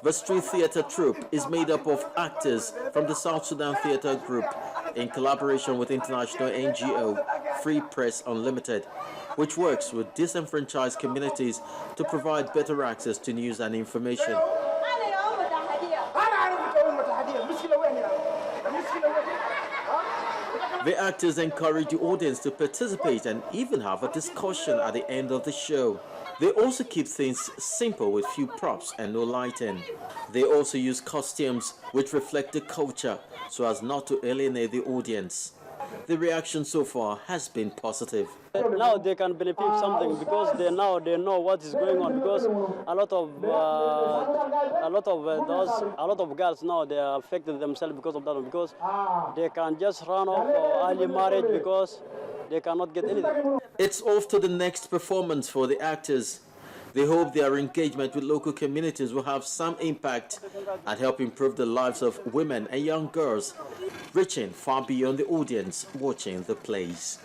The street theatre troupe is made up of actors from the South Sudan Theatre Group in collaboration with international NGO Free Press Unlimited, which works with disenfranchised communities to provide better access to news and information. The actors encourage the audience to participate and even have a discussion at the end of the show. They also keep things simple with few props and no lighting. They also use costumes which reflect the culture so as not to alienate the audience. The reaction so far has been positive. Now they can benefit something because they know what is going on, because a lot of girls now they are affected themselves because of that, because they can just run off early marriage because they cannot get anything. It's off to the next performance for the actors. They hope their engagement with local communities will have some impact and help improve the lives of women and young girls, reaching far beyond the audience watching the plays.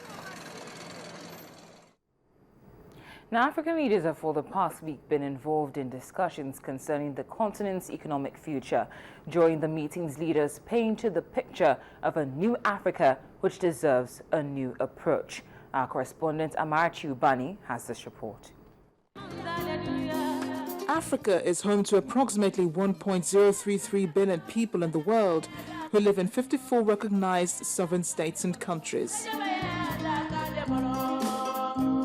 Now, African leaders have for the past week been involved in discussions concerning the continent's economic future. During the meetings, leaders painted the picture of a new Africa which deserves a new approach. Our correspondent Amarachi Ubani has this report. Africa is home to approximately 1.033 billion people in the world who live in 54 recognized sovereign states and countries.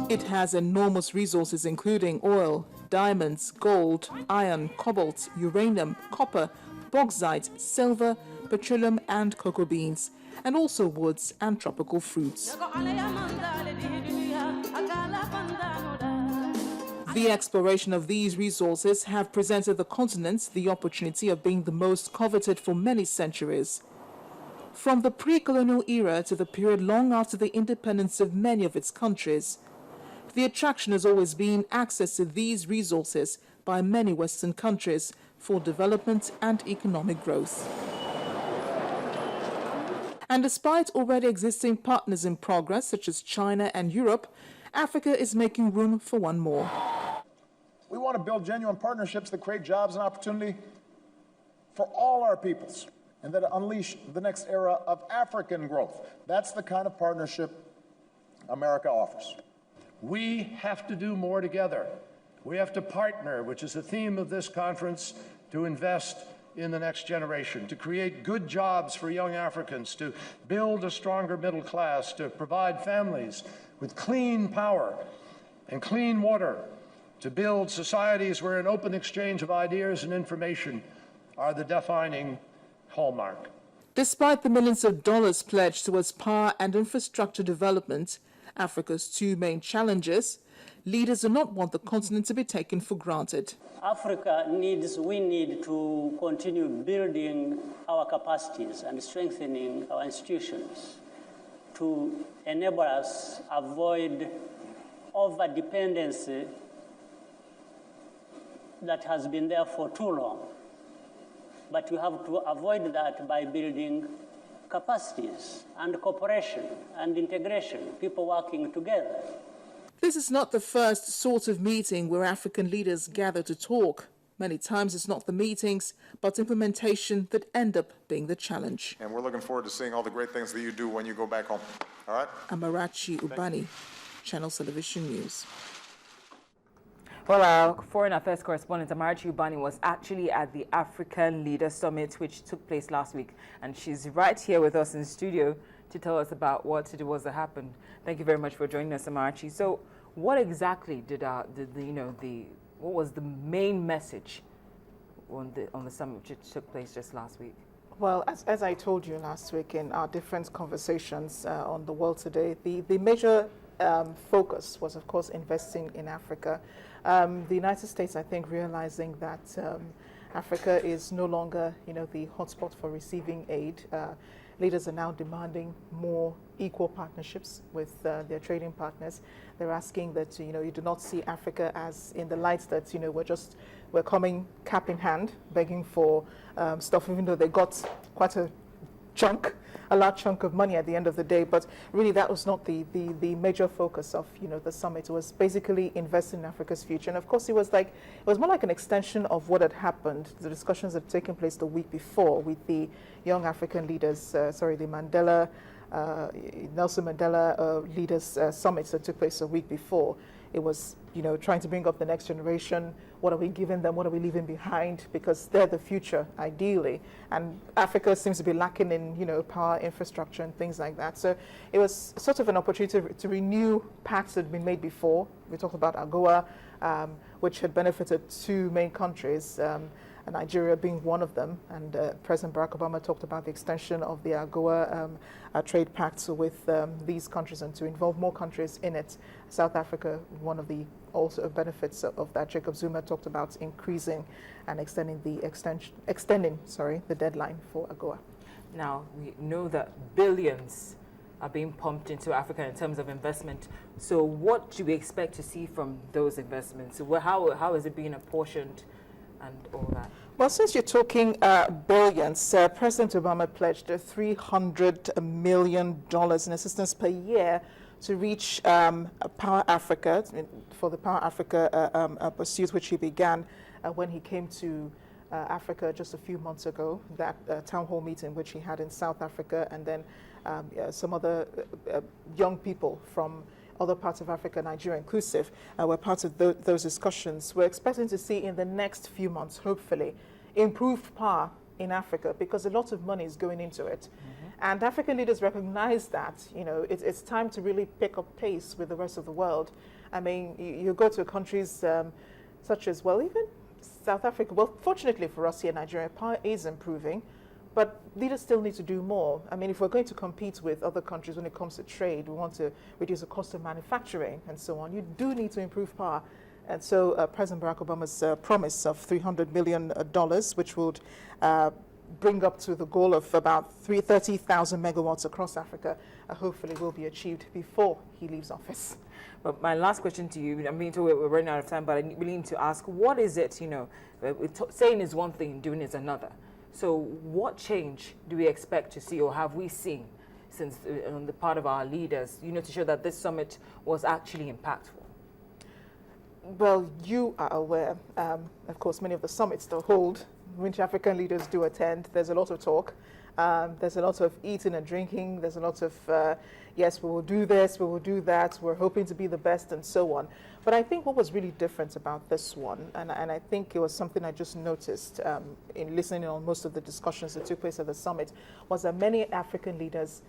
It has enormous resources including oil, diamonds, gold, iron, cobalt, uranium, copper, bauxite, silver, petroleum and cocoa beans, and also woods and tropical fruits. The exploration of these resources have presented the continent the opportunity of being the most coveted for many centuries. From the pre-colonial era to the period long after the independence of many of its countries, the attraction has always been access to these resources by many Western countries for development and economic growth. And despite already existing partners in progress, such as China and Europe, Africa is making room for one more. We want to build genuine partnerships that create jobs and opportunity for all our peoples and that unleash the next era of African growth. That's the kind of partnership America offers. We have to do more together. We have to partner, which is the theme of this conference, to invest in the next generation, to create good jobs for young Africans, to build a stronger middle class, to provide families with clean power and clean water, to build societies where an open exchange of ideas and information are the defining hallmark. Despite the millions of dollars pledged towards power and infrastructure development, Africa's two main challenges, leaders do not want the continent to be taken for granted. We need to continue building our capacities and strengthening our institutions to enable us avoid over-dependency that has been there for too long. But we have to avoid that by building capacities and cooperation and integration, people working together. This is not the first sort of meeting where African leaders gather to talk. Many times it's not the meetings, but implementation that end up being the challenge. And we're looking forward to seeing all the great things that you do when you go back home. All right? Amarachi Ubani, Channel Television News. Well, our foreign affairs correspondent Amarachi Ubani was actually at the African Leader Summit, which took place last week, and she's right here with us in studio to tell us about what it was that happened. Thank you very much for joining us, Amarachi. So, what exactly what was the main message on the summit which took place just last week? Well, as I told you last week in our different conversations on the world today, the major focus was, of course, investing in Africa. The United States, I think, realizing that Africa is no longer, the hotspot for receiving aid. Leaders are now demanding more equal partnerships with their trading partners. They're asking that, you do not see Africa as in the light that, we're coming cap in hand, begging for stuff, even though they got quite a chunk of money at the end of the day, but really that was not the major focus of the summit. It was basically investing in Africa's future, and of course it was more like an extension of what had happened, the discussions that had taken place the week before with the young African leaders, the Nelson Mandela leaders summits that took place a week before. It was trying to bring up the next generation. What are we giving them? What are we leaving behind? Because they're the future, ideally. And Africa seems to be lacking in, power infrastructure and things like that. So it was sort of an opportunity to renew pacts that had been made before. We talked about AGOA, which had benefited two main countries, Nigeria being one of them. And President Barack Obama talked about the extension of the AGOA trade pact with these countries and to involve more countries in it. South Africa, one of the also benefits of that. Jacob Zuma talked about increasing and extending the deadline for AGOA. Now, we know that billions are being pumped into Africa in terms of investment. So what do we expect to see from those investments? How is it being apportioned and all that? Well, since you're talking billions, President Obama pledged $300 million in assistance per year to reach Power Africa, for the Power Africa pursuit, which he began when he came to Africa just a few months ago, that town hall meeting which he had in South Africa, and then some other young people from other parts of Africa, Nigeria inclusive, were part of those discussions. We're expecting to see in the next few months, hopefully, improved power in Africa, because a lot of money is going into it. Mm-hmm. And African leaders recognize that, it's time to really pick up pace with the rest of the world. I mean, you go to countries such as, even South Africa. Well, fortunately for us here in Nigeria, power is improving, but leaders still need to do more. I mean, if we're going to compete with other countries when it comes to trade, we want to reduce the cost of manufacturing and so on, you do need to improve power. And so President Barack Obama's promise of $300 million, which would bring up to the goal of about 30,000 megawatts across Africa, hopefully will be achieved before he leaves office. But my last question to you, we're running out of time, but I really need to ask, what is it, saying is one thing, doing is another. So what change do we expect to see, or have we seen since on the part of our leaders, to show that this summit was actually impactful? Well, you are aware, of course, many of the summits that hold, which African leaders do attend, there's a lot of talk. There's a lot of eating and drinking. There's a lot of, yes, we will do this, we will do that. We're hoping to be the best and so on. But I think what was really different about this one, and I think it was something I just noticed in listening on most of the discussions that took place at the summit, was that many African leaders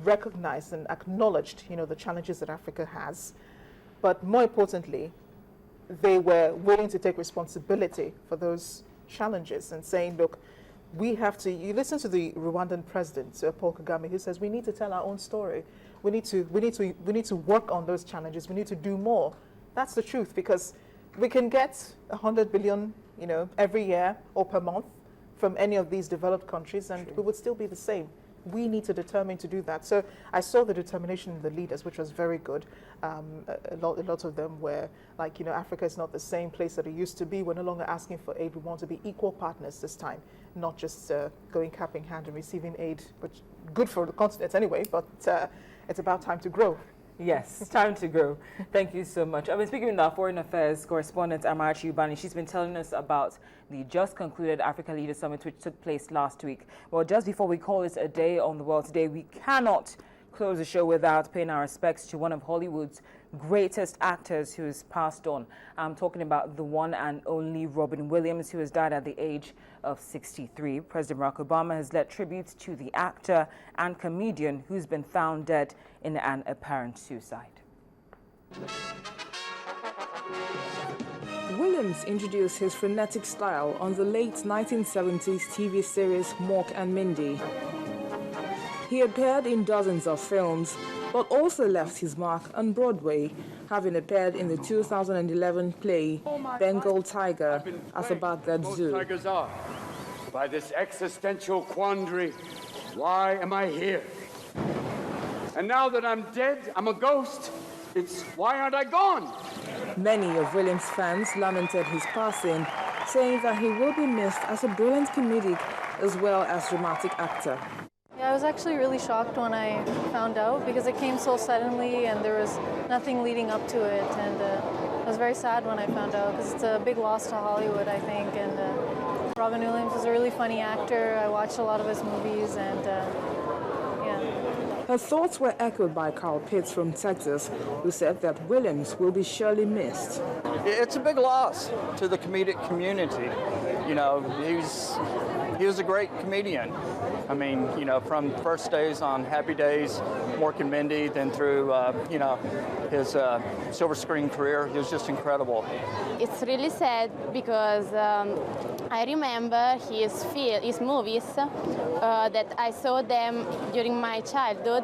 recognized and acknowledged, the challenges that Africa has. But more importantly, they were willing to take responsibility for those challenges and saying, look, we have to, you listen to the Rwandan president, Paul Kagame, who says we need to tell our own story. We need to work on those challenges. We need to do more. That's the truth, because we can get 100 billion, every year or per month from any of these developed countries, and we would still be the same. We need to determine to do that. So I saw the determination in the leaders, which was very good. A lot of them were like, Africa is not the same place that it used to be. We're no longer asking for aid. We want to be equal partners this time, not just going cap in hand and receiving aid, which good for the continent anyway, but it's about time to grow. Yes, it's time to grow. Thank you so much. I've been speaking with our foreign affairs correspondent, Amarachi Ubani. She's been telling us about the just concluded Africa Leaders Summit, which took place last week. Well, just before we call it a day on the world today, we cannot close the show without paying our respects to one of Hollywood's greatest actors who has passed on. I'm talking about the one and only Robin Williams, who has died at the age of 63. President Barack Obama has led tribute to the actor and comedian who's been found dead in an apparent suicide. Williams introduced his frenetic style on the late 1970s TV series Mork and Mindy. He appeared in dozens of films, but also left his mark on Broadway, having appeared in the 2011 play Bengal Tiger as a Baghdad Zoo. Tigers are. By this existential quandary, why am I here? And now that I'm dead, I'm a ghost. It's why aren't I gone? Many of Williams' fans lamented his passing, saying that he will be missed as a brilliant comedic as well as dramatic actor. Yeah, I was actually really shocked when I found out because it came so suddenly and there was nothing leading up to it. And I was very sad when I found out because it's a big loss to Hollywood, I think. And Robin Williams is a really funny actor. I watched a lot of his movies and yeah. Her thoughts were echoed by Carl Pitts from Texas, who said that Williams will be surely missed. It's a big loss to the comedic community. You know, he was a great comedian. I mean, you know, from first days on Happy Days, Mork and Mindy, then through, you know, his silver screen career, he was just incredible. It's really sad because I remember his movies that I saw them during my childhood.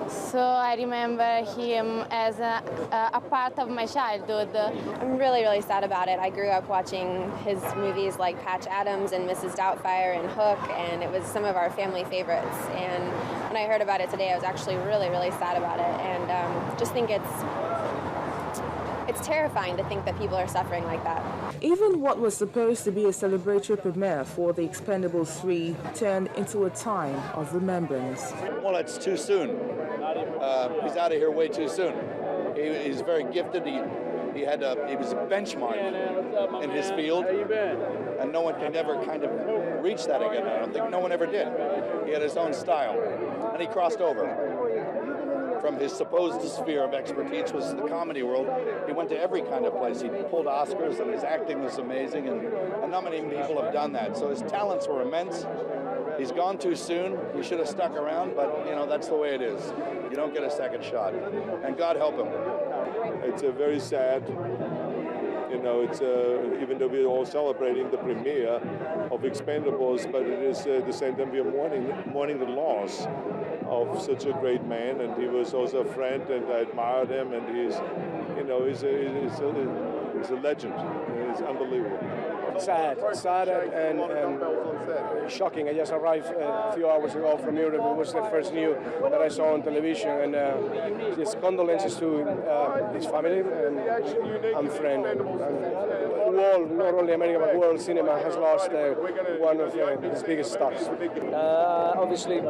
So I remember him as a part of my childhood. I'm really, really sad about it. I grew up watching his movies like Patch Adams and Mrs. Doubtfire and Hook, and it was some of our family favorites. And when I heard about it today, I was actually really, really sad about it, and just think it's terrifying to think that people are suffering like that. Even what was supposed to be a celebratory premiere for The Expendables 3 turned into a time of remembrance. Well, it's too soon. He's out of here way too soon. He's very gifted. He was a benchmark in his field, and no one can ever kind of reach that again. I don't think no one ever did. He had his own style, and he crossed over. From his supposed sphere of expertise was the comedy world. He went to every kind of place. He pulled Oscars, and his acting was amazing, and not many people have done that. So his talents were immense. He's gone too soon. He should have stuck around, but you know, that's the way it is. You don't get a second shot, and God help him. It's a very sad, you know, it's even though we're all celebrating the premiere of Expendables, but it is at the same time we are mourning the loss of such a great man, and he was also a friend, and I admired him, and he's, you know, he's a legend. It's unbelievable. Sad and shocking. I just arrived a few hours ago from Europe. It was the first news that I saw on television, and his condolences to his family and friend. And the world, not only America but world cinema, has lost one of its biggest stars. Obviously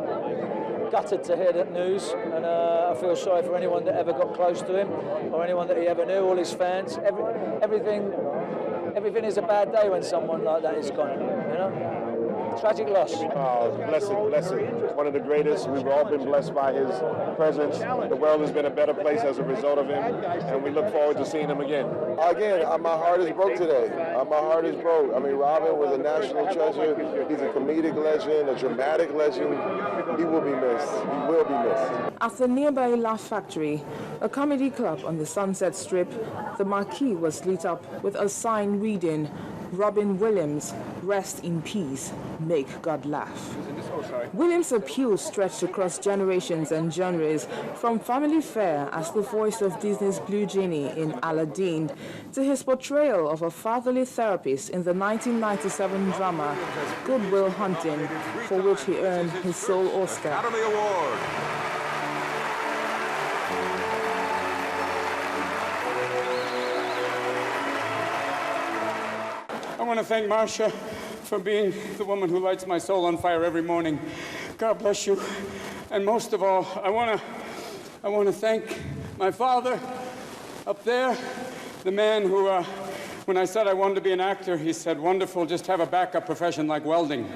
gutted to hear that news, and I feel sorry for anyone that ever got close to him or anyone that he ever knew, all his fans. Everything is a bad day when someone like that is gone, you know? Tragic loss. Oh, blessing. One of the greatest. We've all been blessed by his presence. The world has been a better place as a result of him, and we look forward to seeing him again. Again, my heart is broke today. My heart is broke. I mean, Robin was a national treasure. He's a comedic legend, a dramatic legend. He will be missed. He will be missed. At the nearby Laugh Factory, a comedy club on the Sunset Strip, the marquee was lit up with a sign reading, Robin Williams, rest in peace, make God laugh. Williams' appeal stretched across generations and genres, from family fare as the voice of Disney's Blue Genie in Aladdin to his portrayal of a fatherly therapist in the 1997 drama Good Will Hunting, for which he earned his sole Oscar. Academy Award. I want to thank Marcia for being the woman who lights my soul on fire every morning. God bless you. And most of all, I want to thank my father up there, the man who, when I said I wanted to be an actor, he said, "Wonderful, just have a backup profession like welding."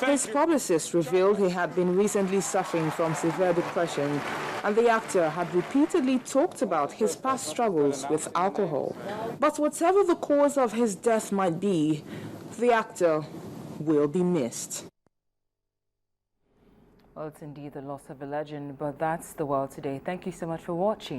His publicist revealed he had been recently suffering from severe depression, and the actor had repeatedly talked about his past struggles with alcohol. But whatever the cause of his death might be, the actor will be missed. Well, it's indeed the loss of a legend, but that's the world today. Thank you so much for watching.